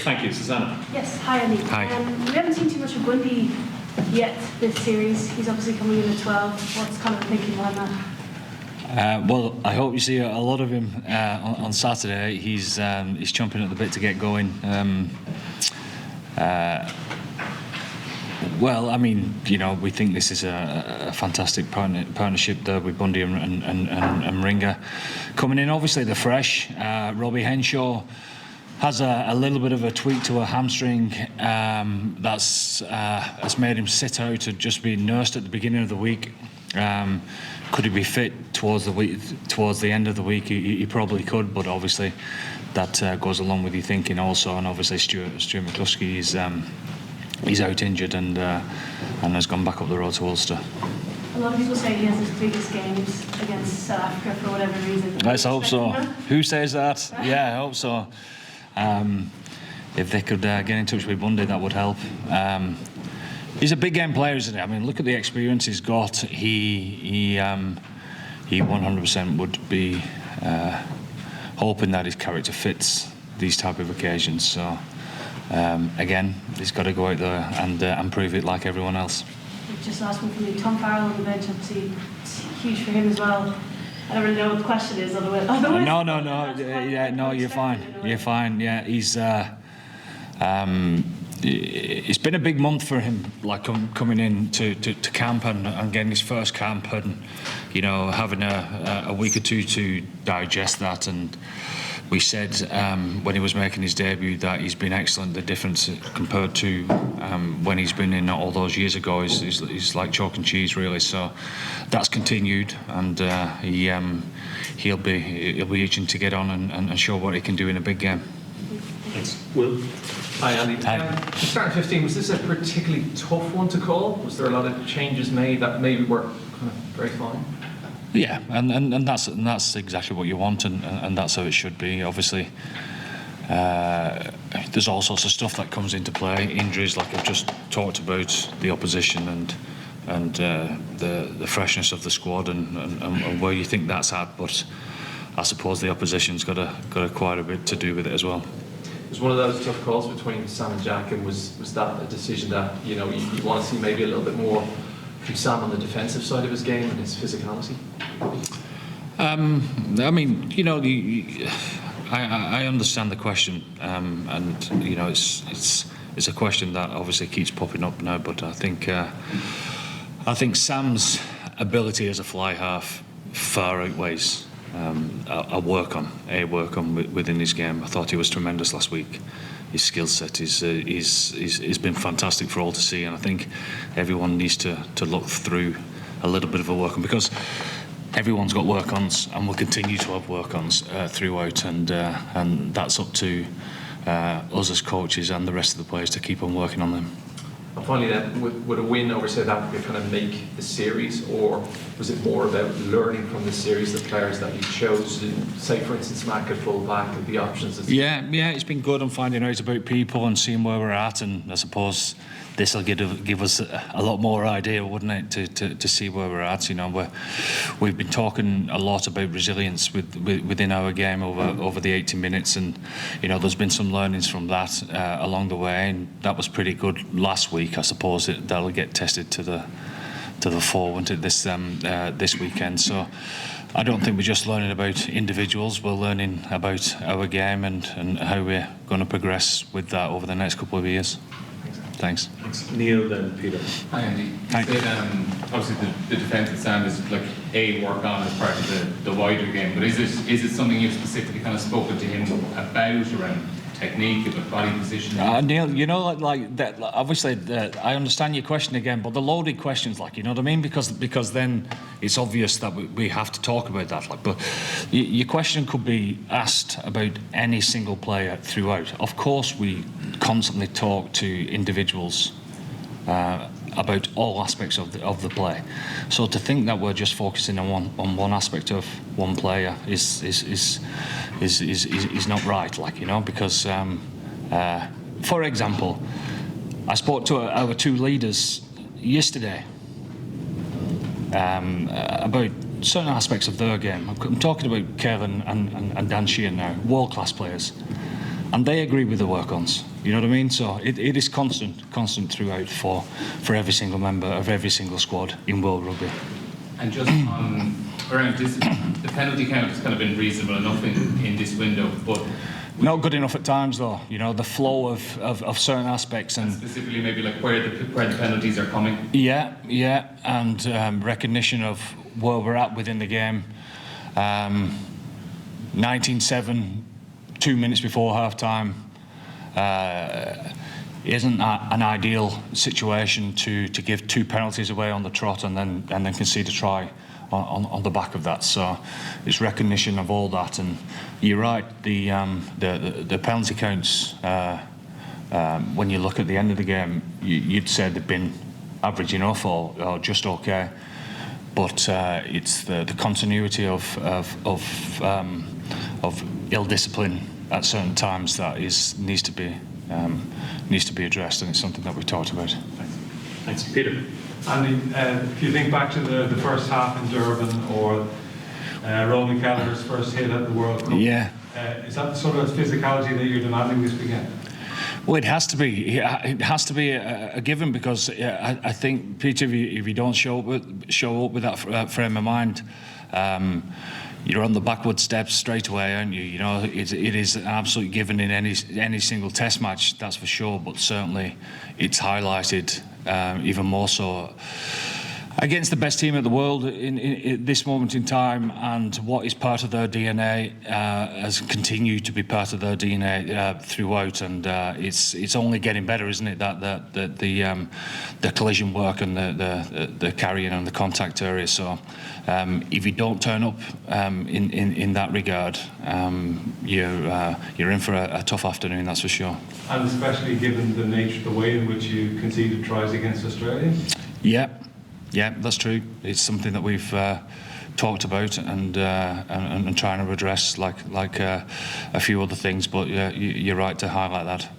Thank you, Susanna. Yes, hi Andy. Hi. We haven't seen too much of Bundy yet this series. He's obviously coming in at 12. What's kind of the thinking behind that? Well, I hope you see a lot of him on Saturday. He's chomping at the bit to get going. Well, I mean, you know, we think this is a fantastic partnership there with Bundy and Ringer coming in. Obviously, they're fresh. Robbie Henshaw has a little bit of a tweak to a hamstring that's made him sit out to just be nursed at the beginning of the week. Could he be fit towards the end of the week? He probably could, but obviously that goes along with your thinking also. And obviously Stuart McCluskey he's out injured and has gone back up the road to Ulster. A lot of people say he has his biggest games against South Africa for whatever reason. Let's hope so. Who says that? Yeah, I hope so. If they could get in touch with Bundy, that would help. He's a big game player, isn't he? I mean, look at the experience he's got. He 100% would be hoping that his character fits these type of occasions. So again, he's got to go out there and prove it like everyone else. Just last one from me. Tom Farrell on the bench, obviously, it's huge for him as well. I don't really know what the question is. Otherwise, no, you're fine. You're fine. Yeah, he's. It's been a big month for him, like coming in to camp and getting his first camp, and you know, having a week or two to digest that. And we said when he was making his debut that he's been excellent. The difference compared to when he's been in all those years ago is like chalk and cheese, really. So that's continued, and he'll be itching to get on and show what he can do in a big game. Thanks. Will. Hi, Andy. Starting 15, was this a particularly tough one to call? Was there a lot of changes made that maybe were kind of very fine? Yeah, and that's exactly what you want, and that's how it should be. Obviously, there's all sorts of stuff that comes into play. Injuries, like I've just talked about, the opposition and the freshness of the squad and where you think that's at. But I suppose the opposition's got quite a bit to do with it as well. It was one of those tough calls between Sam and Jack, and was that a decision that you want to see maybe a little bit more from Sam on the defensive side of his game and his physicality? I mean, you know, I understand the question, and you know, it's a question that obviously keeps popping up now. But I think Sam's ability as a fly half far outweighs a work on within his game. I thought he was tremendous last week. His skill set is been fantastic for all to see, and I think everyone needs to look through a little bit of a work on, because everyone's got work-ons and will continue to have work-ons throughout, and that's up to us as coaches and the rest of the players to keep on working on them. And finally then, would a win over South Africa kind of make the series, or was it more about learning from the series, the players that you chose, say for instance Mac at full back and the options? Yeah, it's been good on finding out about people and seeing where we're at, and I suppose this will give us a lot more idea, wouldn't it, to see where we're at. You know, we've been talking a lot about resilience within our game over the 80 minutes, and you know, there's been some learnings from that along the way, and that was pretty good last week. I suppose that'll get tested to the fore, won't it, this weekend. So I don't think we're just learning about individuals, we're learning about our game and how we're going to progress with that over the next couple of years. Thanks. Neil, then Peter. Hi Andy. Thanks. Obviously the defensive stand is like work on as part of the wider game, but is it something you've specifically kind of spoken to him about around technique, about body positioning? Neil, you know, like that. Obviously, I understand your question again, but the loaded questions, like, you know what I mean, because then it's obvious that we have to talk about that. Like, but your question could be asked about any single player throughout. Of course, we constantly talk to individuals about all aspects of the play. So to think that we're just focusing on one aspect of one player is not right, like, you know, because for example, I spoke to our two leaders yesterday about certain aspects of their game. I'm talking about Kevin and Dan Sheehan now, world-class players. and they agree with the work-ons. You know what I mean? So it is constant throughout for every single member of every single squad in World Rugby. And just on around this, the penalty count has kind of been reasonable enough in this window, but not good enough at times, though. You know, the flow of certain aspects and specifically maybe like where the penalties are coming. Yeah, and recognition of where we're at within the game. 19-7, 2 minutes before half-time, isn't an ideal situation to give 2 penalties away on the trot and then concede a try on the back of that. So it's recognition of all that, and you're right. The penalty counts, when you look at the end of the game, you'd say they've been average enough or just okay. But it's the continuity of ill discipline at certain times that needs to be addressed, and it's something that we've talked about. Thanks, Peter. Andy, if you think back to the first half in Durban, or Ronan Gallagher's first hit at the World Cup, Yeah. Is that the sort of physicality that you're demanding this weekend? Well, it has to be. It has to be a given, because I think, Peter, if you don't show up with that frame of mind, you're on the backward steps straight away, aren't you? You know, it is an absolute given in any single Test match, that's for sure. But certainly, it's highlighted even more so against the best team in the world in this moment in time, and what is part of their DNA has continued to be part of their DNA throughout, and it's only getting better, isn't it? That the collision work and the carrying and the contact area. So if you don't turn up in that regard, you're in for a tough afternoon, that's for sure. And especially given the nature of the way in which you conceded tries against Australia. Yeah, that's true. It's something that we've talked about and trying to address, like a few other things. But yeah, you're right to highlight that.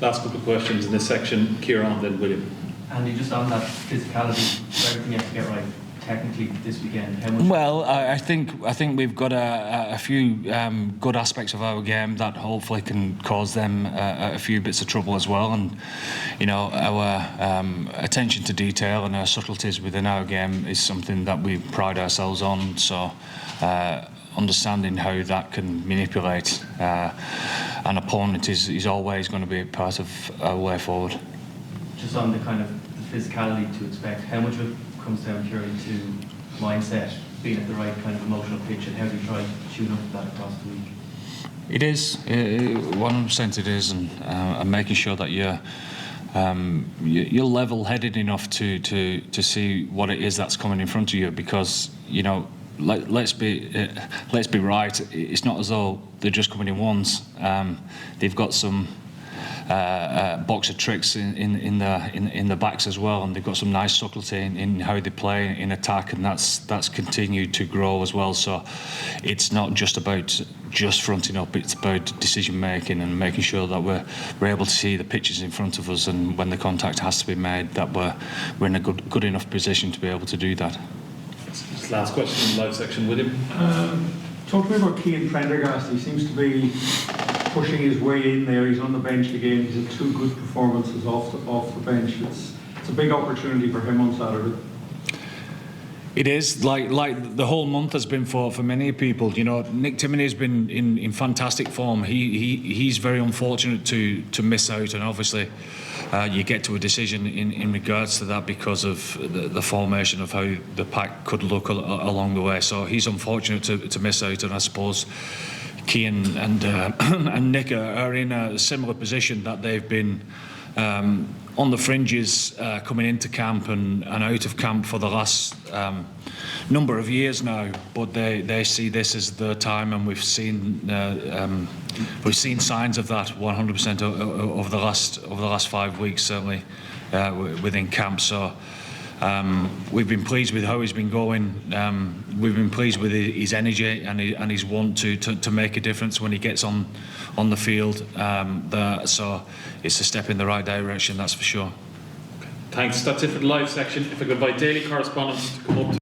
Last couple of questions in this section. Kieran, then William. Andy, just on that physicality, everything you have to get right technically this weekend, how much? Well, I think we've got a few good aspects of our game that hopefully can cause them a few bits of trouble as well. And you know, our attention to detail and our subtleties within our game is something that we pride ourselves on. So understanding how that can manipulate an opponent is always going to be a part of our way forward. Just on the kind of physicality to expect, how much of it comes down purely to mindset, being at the right kind of emotional pitch, and how do you try to tune up that across the week? It is 100%. It is, and making sure that you're level-headed enough to see what it is that's coming in front of you, because you know, let's be right. It's not as though they're just coming in once. They've got some box of tricks in the backs as well, and they've got some nice subtlety in how they play in attack, and that's continued to grow as well. So it's not just about just fronting up; it's about decision making and making sure that we're able to see the pitches in front of us, and when the contact has to be made, that we're in a good enough position to be able to do that. Just last question in the live section, William. Talk to me about Cian Prendergast. He seems to be pushing his way in there. He's on the bench again. He's had 2 good performances off the bench. It's a big opportunity for him on Saturday. It is, like the whole month has been for many people. You know, Nick Timoney has been in fantastic form. He's very unfortunate to miss out, and obviously you get to a decision in regards to that because of the formation of how the pack could look along the way. So he's unfortunate to miss out, and I suppose Cian and Nick are in a similar position, that they've been on the fringes coming into camp and out of camp for the last number of years now, but they see this as their time, and we've seen signs of that 100% over the last 5 weeks, certainly within camp. So we've been pleased with how he's been going. We've been pleased with his energy and his want to make a difference when he gets on the field. So it's a step in the right direction, that's for sure. Thanks. That's it for the live section. If I could invite daily correspondents to come up to